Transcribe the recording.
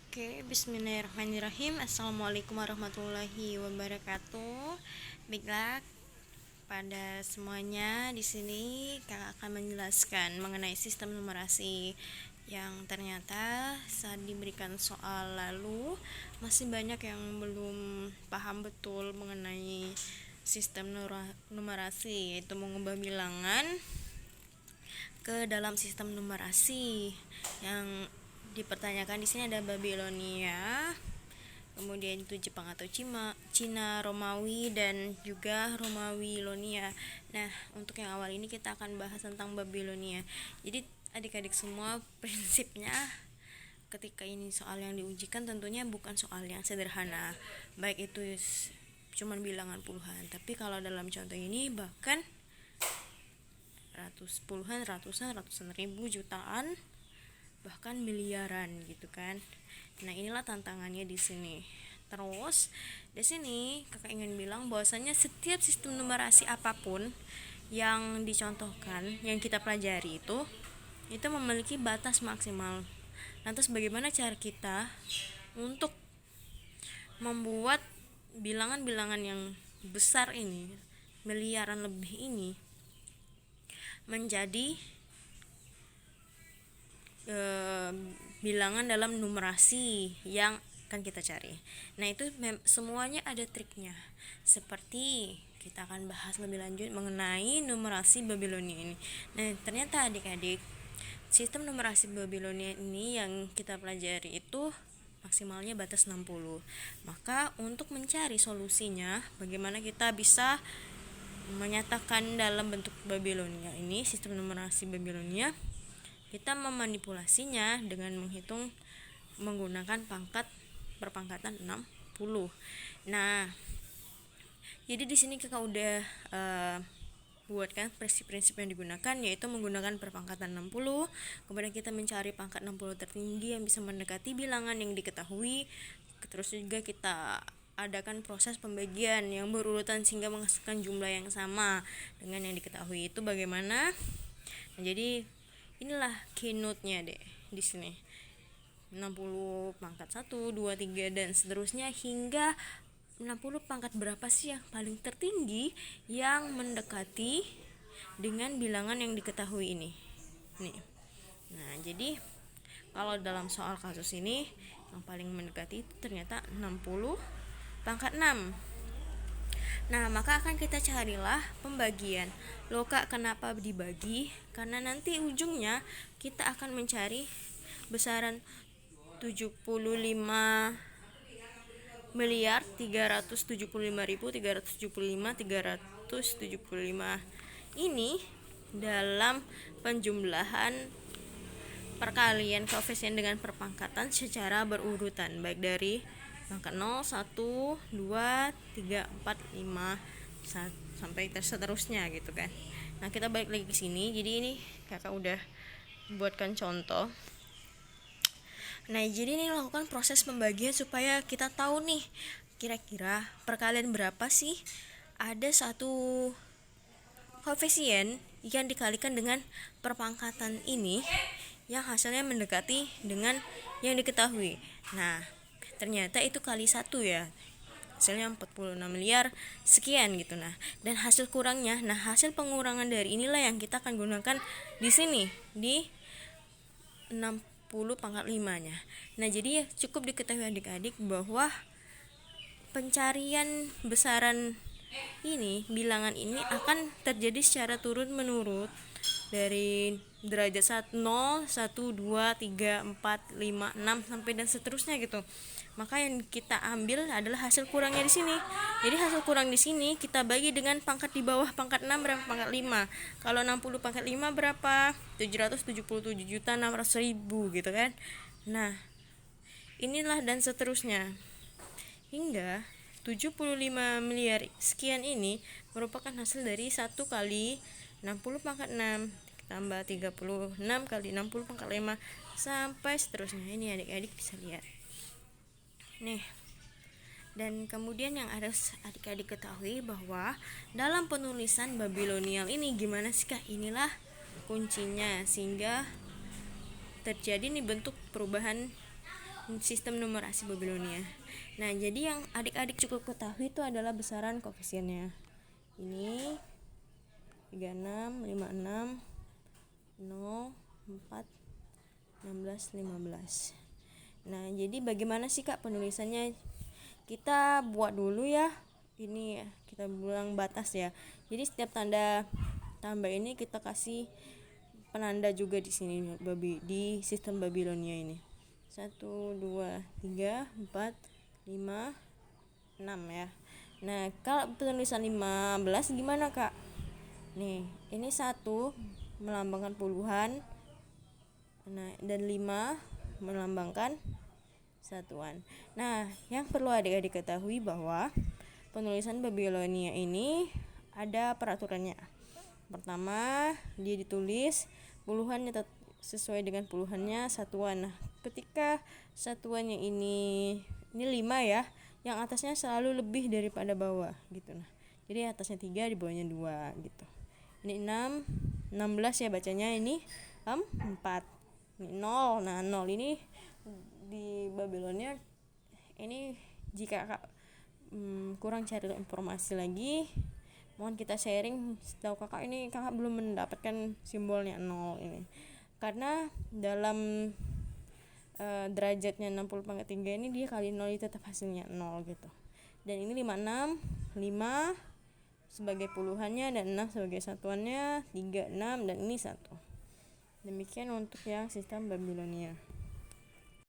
Oke, bismillahirrahmanirrahim. Assalamualaikum warahmatullahi wabarakatuh. Baiklah, pada semuanya di sini kakak akan menjelaskan mengenai sistem numerasi yang ternyata saat diberikan soal lalu masih banyak yang belum paham betul mengenai sistem numerasi, yaitu mengubah bilangan ke dalam sistem numerasi. Yang dipertanyakan di sini ada Babilonia, kemudian itu Jepang atau Cina, Romawi, dan juga Romawi Lonia. Nah, untuk yang awal ini kita akan bahas tentang Babilonia. Jadi adik-adik semua, prinsipnya ketika ini soal yang diujikan tentunya bukan soal yang sederhana, baik itu cuman bilangan puluhan, tapi kalau dalam contoh ini bahkan puluhan, ratusan ribu, jutaan, bahkan miliaran gitu kan. Nah, inilah tantangannya di sini. Terus di sini kakak ingin bilang bahwasanya setiap sistem numerasi apapun yang dicontohkan, yang kita pelajari itu memiliki batas maksimal. Lantas bagaimana cara kita untuk membuat bilangan-bilangan yang besar ini, miliaran lebih ini, menjadi bilangan dalam numerasi yang akan kita cari. Nah, itu semuanya ada triknya. Seperti kita akan bahas lebih lanjut mengenai numerasi Babilonia ini. Nah, ternyata adik-adik, sistem numerasi Babilonia ini yang kita pelajari itu maksimalnya batas 60. Maka untuk mencari solusinya, bagaimana kita bisa menyatakan dalam bentuk Babilonia ini, sistem numerasi Babilonia, kita memanipulasinya dengan menghitung menggunakan pangkat perpangkatan 60. Nah, jadi di sini kakak udah buatkan prinsip-prinsip yang digunakan, yaitu menggunakan perpangkatan 60. Kemudian kita mencari pangkat 60 tertinggi yang bisa mendekati bilangan yang diketahui. Terus juga kita adakan proses pembagian yang berurutan sehingga menghasilkan jumlah yang sama dengan yang diketahui. Itu bagaimana? Nah, jadi inilah keynote-nya deh di sini. 60 pangkat 1, 2, 3 dan seterusnya hingga 60 pangkat berapa sih yang paling tertinggi yang mendekati dengan bilangan yang diketahui ini. Nih. Nah, jadi kalau dalam soal kasus ini yang paling mendekati itu ternyata 60 pangkat 6. Nah, maka akan kita carilah pembagian. Loh kak, kenapa dibagi? Karena nanti ujungnya kita akan mencari besaran 75.375.375 ini dalam penjumlahan perkalian koefisien dengan perpangkatan secara berurutan, baik dari pangkat 0, 1, 2, 3, 4, 5 sampai seterusnya gitu kan. Nah, kita balik lagi ke sini. Jadi ini kakak udah buatkan contoh. Nah, jadi ini lakukan proses pembagian supaya kita tahu nih kira-kira perkalian berapa sih ada satu koefisien yang dikalikan dengan perpangkatan ini yang hasilnya mendekati dengan yang diketahui. Nah, ternyata itu kali 1 ya, hasilnya 46 miliar sekian gitu. Nah, dan hasil kurangnya, hasil pengurangan dari inilah yang kita akan gunakan di sini di 60 pangkat 5 nya. Nah, jadi ya cukup diketahui adik-adik bahwa pencarian besaran ini, bilangan ini akan terjadi secara turun menurun dari derajat 0, 1, 2, 3, 4, 5, 6 sampai dan seterusnya gitu. Maka yang kita ambil adalah hasil kurangnya di sini. Jadi hasil kurang di sini kita bagi dengan pangkat di bawah pangkat 6 berapa, pangkat 5. Kalau 60 pangkat 5 berapa? 777.600.000 gitu kan. Nah, inilah dan seterusnya. Hingga 75 miliar sekian ini merupakan hasil dari 1 kali 60 pangkat 6 tambah 36 kali 60 pangkat 5 sampai seterusnya. Ini adik-adik bisa lihat nih. Dan kemudian yang harus adik-adik ketahui bahwa dalam penulisan Babilonial ini gimana sih kak? Inilah kuncinya sehingga terjadi nih bentuk perubahan sistem numerasi Babilonia. Nah, jadi yang adik-adik cukup ketahui itu adalah besaran koefisiennya. Ini 36, 56, 0, 4, 16, 15. Nah, jadi bagaimana sih Kak penulisannya? Kita buat dulu ya. Ini ya, kita bilang batas ya. Jadi setiap tanda tambah ini kita kasih penanda juga di sini di sistem Babilonia ini. 1, 2, 3, 4, 5, 6 ya. Nah, kalau penulisan 15 gimana Kak? Nih, ini 1 melambangkan puluhan. Nah, dan 5 melambangkan satuan. Nah, yang perlu adik-adik ketahui bahwa penulisan Babilonia ini ada peraturannya. Pertama, dia ditulis puluhannya sesuai dengan puluhannya satuan. Nah, ketika satuannya ini 5 ya, yang atasnya selalu lebih daripada bawah gitu. Nah, jadi atasnya 3, di bawahnya 2 gitu. Ini 6, 16 ya bacanya, ini 4. Ini 0. Nah, 0 ini di Babilonia ini jika Kak kurang cari informasi lagi, mohon kita sharing. Setahu Kakak ini Kakak belum mendapatkan simbolnya 0 ini. Karena dalam derajatnya 60/3 ini dia kali 0 itu tetap hasilnya 0 gitu. Dan ini 56, 5 sebagai puluhannya dan 6 sebagai satuannya, 3, 6 dan ini 1. Demikian untuk yang sistem Babilonia.